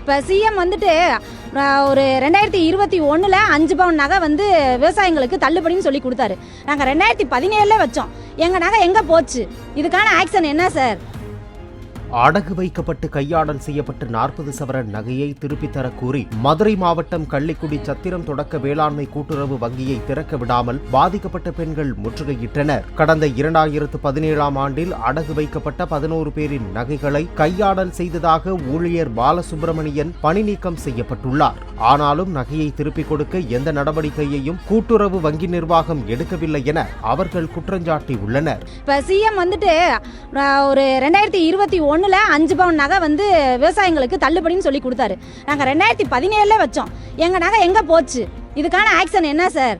இப்போ சிஎம் வந்துட்டு ஒரு 2021 5 பவுன் நகை வந்து விவசாயிங்களுக்கு தள்ளுபடின்னு சொல்லி கொடுத்தாரு. நாங்கள் 2017 வச்சோம். எங்கள் நகை எங்கே போச்சு? இதுக்கான ஆக்ஷன் என்ன சார்? அடகு வைக்கப்பட்டு கையாடல் செய்யப்பட்ட 40 சவரன் நகையை திருப்பித் தர கூறி மதுரை மாவட்டம் கள்ளிக்குடி சத்திரம் தொடக்க வேளாண்மை கூட்டுறவு வங்கியை திறக்க விடாமல் பாதிக்கப்பட்ட பெண்கள் முற்றுகையிட்டனர். கடந்த 2017 ஆண்டில் அடகு வைக்கப்பட்ட 11 பேரின் நகைகளை கையாடல் செய்ததாக ஊழியர் பாலசுப்பிரமணியன் பணி நீக்கம் செய்யப்பட்டுள்ளார். ஆனாலும் நகையை திருப்பிக் கொடுக்க எந்த நடவடிக்கையையும் கூட்டுறவு வங்கி நிர்வாகம் எடுக்கவில்லை என அவர்கள் குற்றஞ்சாட்டியுள்ளனர். இப்போ சிஎம் வந்துட்டு ஒரு 2021 5 பவுன் நகை வந்து விவசாயிங்களுக்கு தள்ளுபடின்னு சொல்லி கொடுத்தாரு. நாங்கள் 2017 வச்சோம். எங்கள் நகை எங்கே போச்சு? இதுக்கான ஆக்ஷன் என்ன சார்?